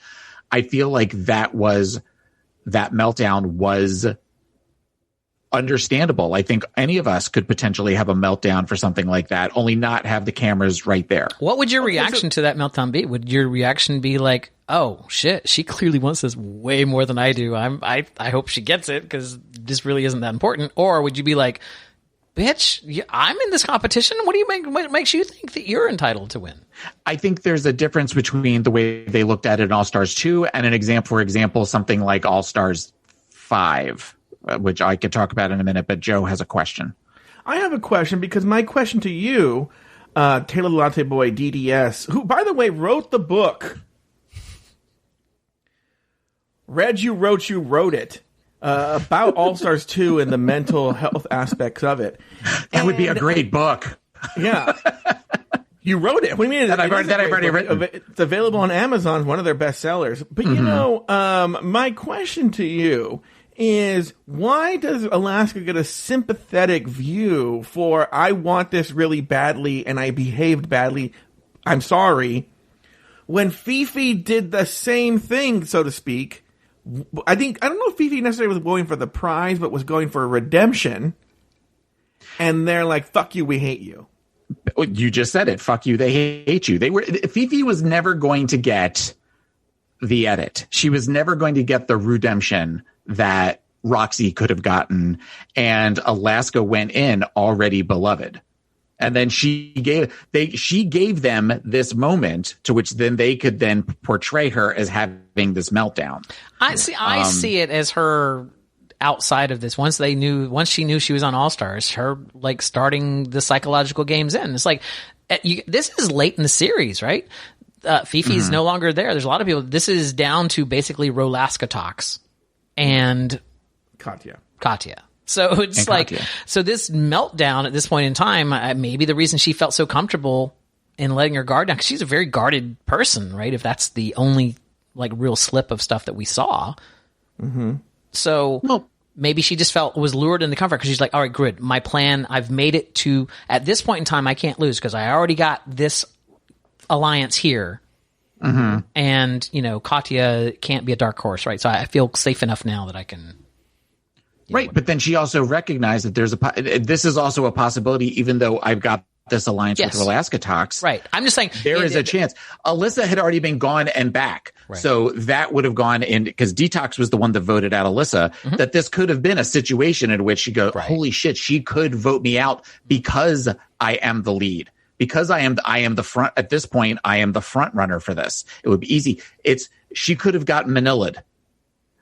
I feel like that meltdown was understandable. I think any of us could potentially have a meltdown for something like that, only not have the cameras right there. What would your reaction to that meltdown be? Would your reaction be like, oh shit, she clearly wants this way more than I do. I hope she gets it because this really isn't that important. Or would you be like, bitch, I'm in this competition. What makes you think that you're entitled to win? I think there's a difference between the way they looked at it in All Stars 2 and for example, something like All Stars 5, which I could talk about in a minute, but Joe has a question. I have a question because my question to you, Taylor Latte Boy DDS, who, by the way, wrote the book. Wrote it. About All Stars 2 and the mental health aspects of it. That would be a great book. Yeah. You wrote it. What do you mean? I've already written. It's available on Amazon, one of their bestsellers. But, my question to you is, why does Alaska get a sympathetic view for, I want this really badly and I behaved badly, I'm sorry, when Fifi did the same thing, so to speak? I don't know if Fifi necessarily was going for the prize, but was going for a redemption. And they're like, fuck you, we hate you. You just said it. Fuck you, they hate you. Fifi was never going to get the edit. She was never going to get the redemption that Roxy could have gotten. And Alaska went in already beloved. And then she gave them this moment to which then they could then portray her as having this meltdown. I see it as her outside of this. Once she knew she was on All Stars, her like starting the psychological games in. It's like, this is late in the series, right? Fifi's no longer there. There's a lot of people. This is down to basically Rolaska talks and Katya. So it's like, so this meltdown at this point in time, maybe the reason she felt so comfortable in letting her guard down, because she's a very guarded person, right? If that's the only like real slip of stuff that we saw. Mm-hmm. So maybe she just was lured in the comfort because she's like, all right, good. My plan, I've made it to, at this point in time, I can't lose because I already got this alliance here. Mm-hmm. And, Katya can't be a dark horse, right? So I feel safe enough now that I can. Right, but then she also recognized that this is also a possibility, even though I've got this alliance with Alaska Talks. Right. I'm just saying there is a chance. Alyssa had already been gone and back. Right. So that would have gone in because Detox was the one that voted out Alyssa, that this could have been a situation in which you go, holy shit, she could vote me out because I am the lead. Because I am the front at this point, I am the front runner for this. It would be easy. She could have gotten Manila'd.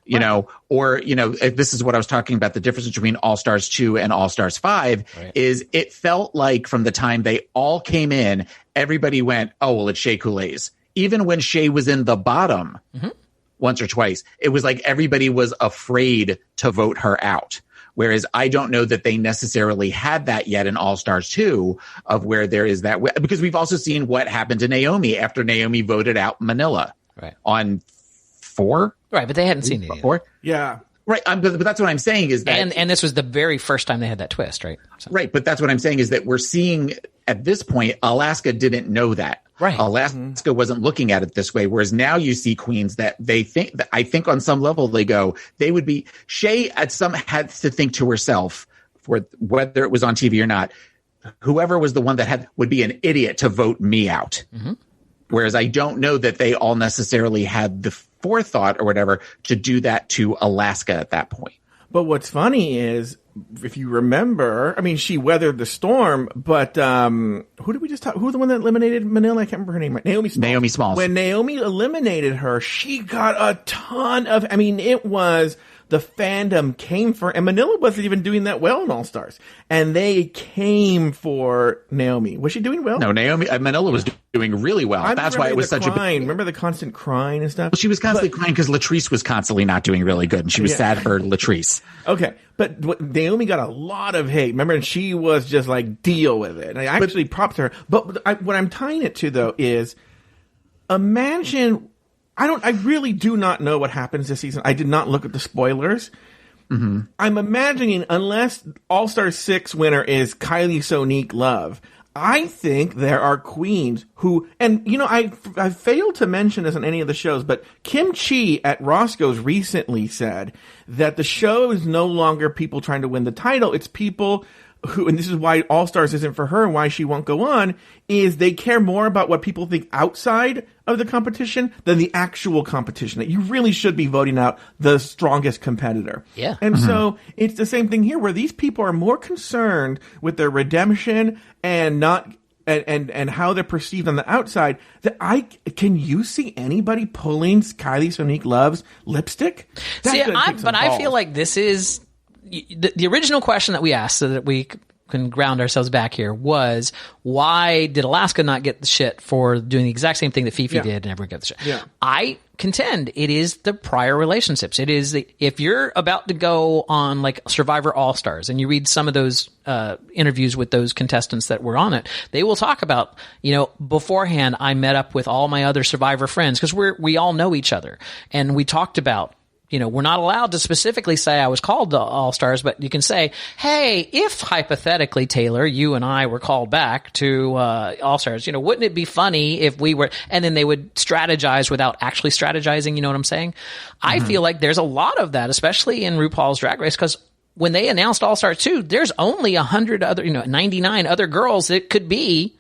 This is what I was talking about. The difference between All Stars 2 and All Stars 5 is it felt like from the time they all came in, everybody went, oh, well, it's Shea Coulee's. Even when Shea was in the bottom once or twice, it was like everybody was afraid to vote her out. Whereas I don't know that they necessarily had that yet in All Stars 2 of where there is that, because we've also seen what happened to Naomi after Naomi voted out Manila on 4. Right, but they hadn't seen it yet. Yeah. Right, but that's what I'm saying is that... And this was the very first time they had that twist, right? So. Right, but that's what I'm saying is that we're seeing, at this point, Alaska didn't know that. Right. Alaska wasn't looking at it this way, whereas now you see queens that they think, that I think on some level they go, they would be... Shea had to think to herself, for whether it was on TV or not, whoever was the one that would be an idiot to vote me out. Mm-hmm. Whereas I don't know that they all necessarily had the forethought or whatever to do that to Alaska at that point. But what's funny is, if you remember, I mean, she weathered the storm, but who did we just talk? Who's the one that eliminated Manila? I can't remember her name. Naomi Smalls. When Naomi eliminated her, she got a ton of, it was the fandom came for, and Manila wasn't even doing that well in All Stars, and they came for Naomi. Was she doing well? No, Manila was doing really well. That's why it was such crying. Remember the constant crying and stuff? Well, she was constantly crying because Latrice was constantly not doing really good, and she was sad for Latrice. Okay, but Naomi got a lot of hate. Remember, and she was just like, deal with it. And I actually propped her. But what I'm tying it to, though, is imagine... I really do not know what happens this season. I did not look at the spoilers. Mm-hmm. I'm imagining, unless All-Star 6 winner is Kylie Sonique Love, I think there are queens who, and I failed to mention this on any of the shows, but Kim Chi at Roscoe's recently said that the show is no longer people trying to win the title. It's people who, and this is why All Stars isn't for her and why she won't go on, is they care more about what people think outside of the competition than the actual competition. That you really should be voting out the strongest competitor. Yeah. And so it's the same thing here, where these people are more concerned with their redemption and not and how they're perceived on the outside. Can you see anybody pulling Kylie Sonique Love's lipstick? I feel like this is the original question that we asked, so that we can ground ourselves back here, was why did Alaska not get the shit for doing the exact same thing that Fifi did and everyone got the shit? Yeah. I contend it is the prior relationships. It is if you're about to go on like Survivor All-Stars and you read some of those interviews with those contestants that were on it, they will talk about, beforehand I met up with all my other Survivor friends because we all know each other, and we talked about, we're not allowed to specifically say I was called to All-Stars, but you can say, hey, if hypothetically, Taylor, you and I were called back to All-Stars, wouldn't it be funny if we were, and then they would strategize without actually strategizing, you know what I'm saying? I feel like there's a lot of that, especially in RuPaul's Drag Race, because when they announced All-Stars 2, there's only 100 other, 99 other girls it could be.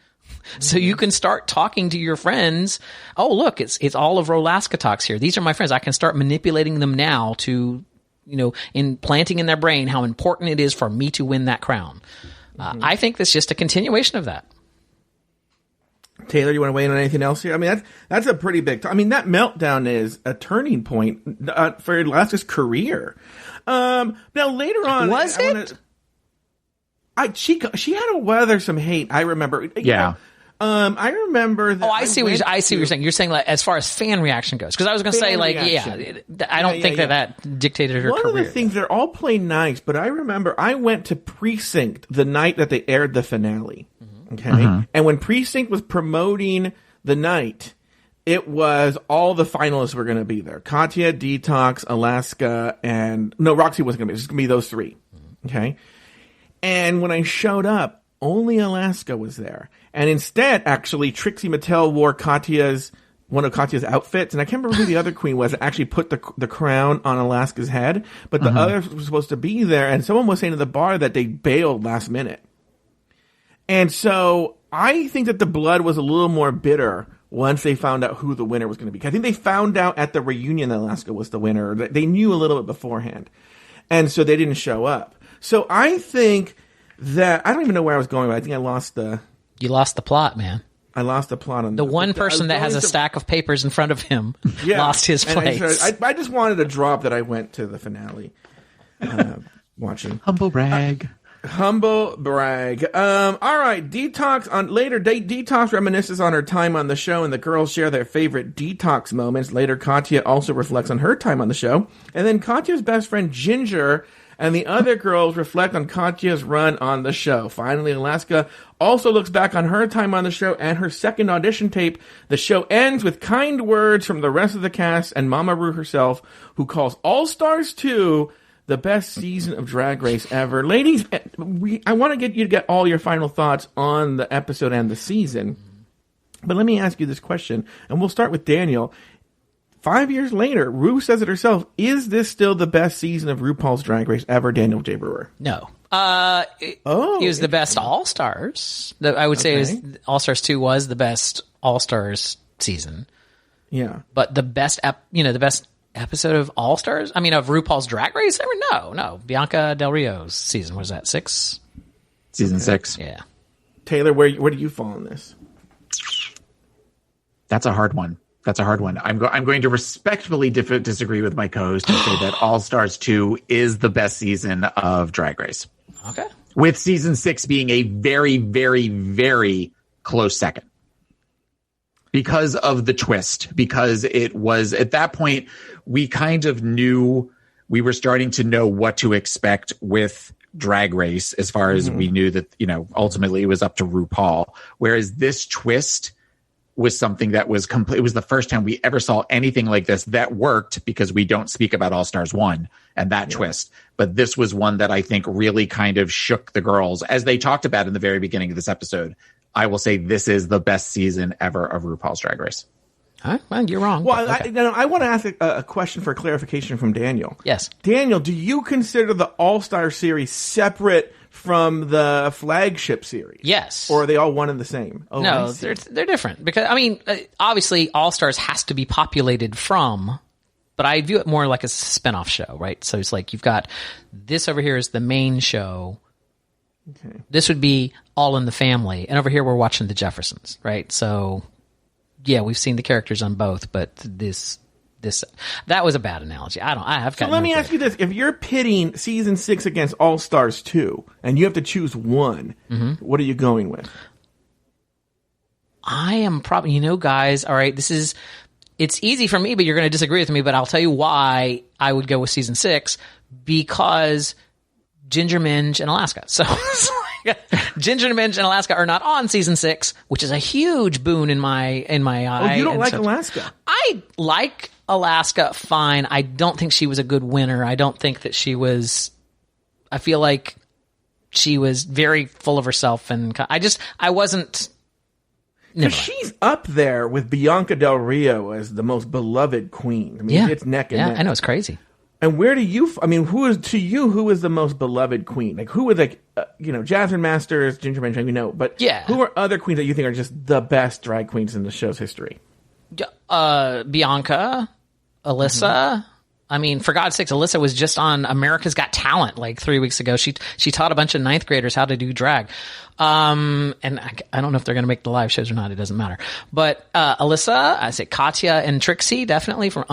So you can start talking to your friends. Oh, look, it's all of Rolaska talks here. These are my friends. I can start manipulating them now to, in planting in their brain how important it is for me to win that crown. I think that's just a continuation of that. Taylor, you want to weigh in on anything else here? I mean, that's a pretty big... that meltdown is a turning point for Alaska's career. Now, later on... Was it? She had to weather some hate. I remember. Yeah. I remember that. Oh, I see what you're saying. You're saying like, as far as fan reaction goes, because I was going to say I don't think that dictated her career. One of the things, they're all playing nice, but I remember I went to Precinct the night that they aired the finale. Okay, and when Precinct was promoting the night, it was all the finalists were going to be there: Katya, Detox, Alaska, and Roxy wasn't going to be. It's just going to be those three. Okay. And when I showed up, only Alaska was there. And instead, actually, Trixie Mattel wore one of Katya's outfits. And I can't remember who the other queen was that actually put the crown on Alaska's head. But the others were supposed to be there. And someone was saying to the bar that they bailed last minute. And so I think that the blood was a little more bitter once they found out who the winner was going to be. I think they found out at the reunion that Alaska was the winner. They knew a little bit beforehand. And so they didn't show up. So I think that, I don't even know where I was going, but I think I lost the... You lost the plot, man. I lost the plot on the one person that has a stack of papers in front of him lost his place. I just wanted to drop that I went to the finale watching. Humble brag. Humble brag. All right. Detox on later date. Detox reminisces on her time on the show, and the girls share their favorite Detox moments. Later, Katya also reflects on her time on the show, and then Katya's best friend Ginger and the other girls reflect on Katya's run on the show. Finally, Alaska also looks back on her time on the show and her second audition tape. The show ends with kind words from the rest of the cast and Mama Ru herself, who calls All Stars 2 the best season of Drag Race ever. Ladies, I want to get you to get all your final thoughts on the episode and the season. But let me ask you this question, and we'll start with Daniel. 5 years later, Ru says it herself. Is this still the best season of RuPaul's Drag Race ever, Daniel J. Brewer? No. It was the best All-Stars. I would say All-Stars 2 was the best All-Stars season. Yeah. But the best, the best episode of All-Stars? I mean, of RuPaul's Drag Race ever? No. Bianca Del Rio's season. Was that 6? Season 6. Yeah. Taylor, where do you fall on this? That's a hard one. That's a hard one. I'm going to respectfully disagree with my co-host and say that All Stars 2 is the best season of Drag Race. Okay. With season 6 being a very, very, very close second. Because of the twist. Because it was, at that point, we kind of knew, we were starting to know what to expect with Drag Race as far as we knew that, ultimately it was up to RuPaul. Whereas this twist was something that was complete. It was the first time we ever saw anything like this that worked, because we don't speak about All Stars 1 and that twist. But this was one that I think really kind of shook the girls, as they talked about in the very beginning of this episode. I will say this is the best season ever of RuPaul's Drag Race. All right, well, you're wrong. Well, okay. I want to ask a question for clarification from Daniel. Yes. Daniel, do you consider the All-Star series separate from the flagship series? Yes. Or are they all one and the same? Oh, no, they're different. Because, obviously, All Stars has to be populated from, but I view it more like a spinoff show, right? So it's like you've got this over here is the main show. Okay. This would be All in the Family. And over here we're watching the Jeffersons, right? So, yeah, we've seen the characters on both, but that was a bad analogy. So let me ask you this. If you're pitting season 6 against All Stars 2 and you have to choose one, what are you going with? I am probably, guys, all right, it's easy for me, but you're going to disagree with me, but I'll tell you why I would go with season 6, because Ginger Minge and Alaska. So Ginger Minge and Alaska are not on season 6, which is a huge boon in my eye. Oh, you don't like Alaska? I like Alaska fine. I don't think she was a good winner. I don't think that she was. I feel like she was very full of herself, and I wasn't. Because she's up there with Bianca Del Rio as the most beloved queen. I mean, it's neck and neck. I know, it's crazy. And where do you? Who is the most beloved queen? Like, who is Jasmine Masters, Ginger Minge, but who are other queens that you think are just the best drag queens in the show's history? Bianca, Alyssa. For God's sakes, Alyssa was just on America's Got Talent like 3 weeks ago. She taught a bunch of 9th graders how to do drag. And I don't know if they're going to make the live shows or not. It doesn't matter. But Alyssa, I say Katya and Trixie, definitely from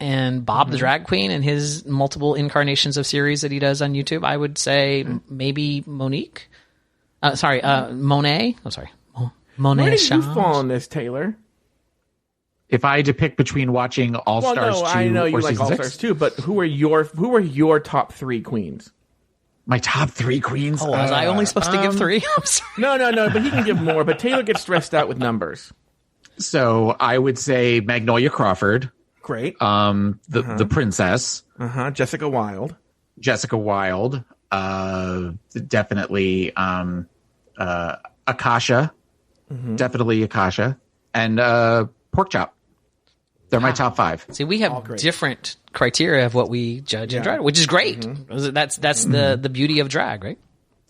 and Bob the Drag Queen and his multiple incarnations of series that he does on YouTube. I would say maybe Monique. Monet. Monet. Where did you fall on this, Taylor? If I had to pick between watching All Stars 2 I know you or like season All 6? Stars 2, but who are your top 3 queens? My top 3 queens? Oh, was I only supposed to give 3? I'm sorry. No, but he can give more. But Taylor gets stressed out with numbers. So I would say Magnolia Crawford. Great. The princess. Jessica Wilde. Definitely Akasha. Definitely Akasha. And Pork Chop. They're my top 5. See, we have different criteria of what we judge in drag, which is great. That's the beauty of drag, right?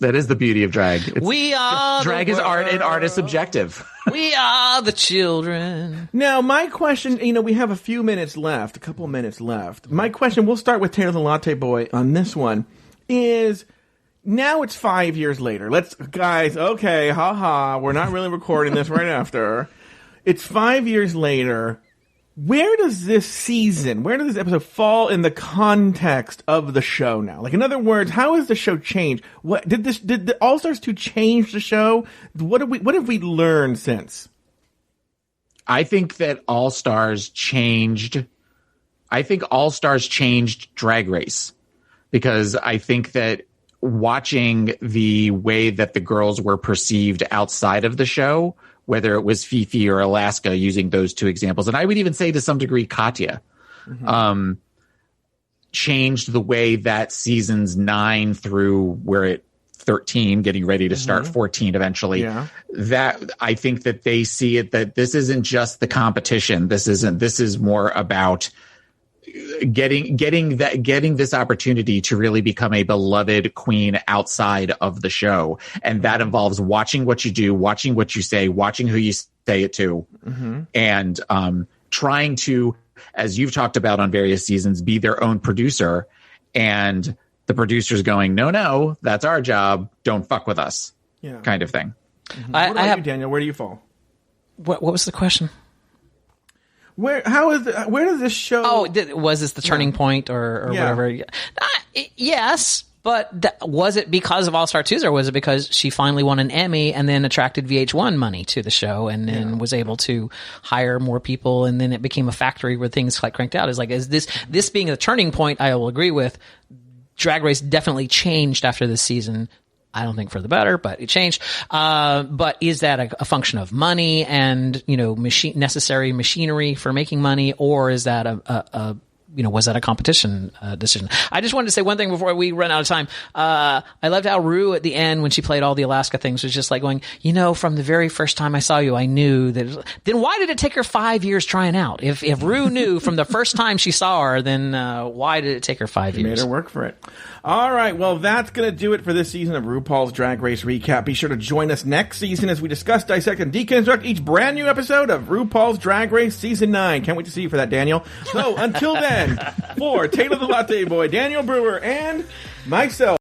That is the beauty of drag. Drag is art, and art is subjective. We are the children. Now, my question, we have a couple minutes left. My question, we'll start with Taylor the Latte Boy on this one, is now it's 5 years later. Okay, we're not really recording this right after. It's 5 years later. Where does this episode fall in the context of the show now? Like, in other words, how has the show changed? Did the All Stars 2 change the show? What have we learned since? I think that All Stars changed Drag Race, because I think that watching the way that the girls were perceived outside of the show, whether it was Fifi or Alaska, using those 2 examples, and I would even say to some degree Katya, changed the way that seasons 9 through 13, getting ready to start 14 eventually. Yeah. That I think that they see it that this isn't just the competition. This is more about getting this opportunity to really become a beloved queen outside of the show. And that involves watching what you do, watching what you say, watching who you say it to, and trying to, as you've talked about on various seasons, be their own producer, and the producer's going, no, that's our job. Don't fuck with us. Yeah. Kind of thing. What about you, Daniel? Where do you fall? What was the question? Where does this show? Oh, was this the turning point or whatever? Yes. But was it because of All-Star 2s, or was it because she finally won an Emmy and then attracted VH1 money to the show and then was able to hire more people, and then it became a factory where things like cranked out? Is this being a turning point? I will agree with. Drag Race definitely changed after this season. I don't think for the better, but it changed. But is that a function of money and, necessary machinery for making money, or is that was that a competition decision? I just wanted to say one thing before we run out of time. I loved how Ru at the end, when she played all the Alaska things, was just like going, from the very first time I saw you, I knew that. Then why did it take her 5 years trying out? If Ru knew from the first time she saw her, then why did it take her 5 years? Made her work for it. All right, well, that's going to do it for this season of RuPaul's Drag Race Recap. Be sure to join us next season as we discuss, dissect, and deconstruct each brand new episode of RuPaul's Drag Race Season 9. Can't wait to see you for that, Daniel. So, until then, for Taylor the Latte Boy, Daniel Brewer, and myself,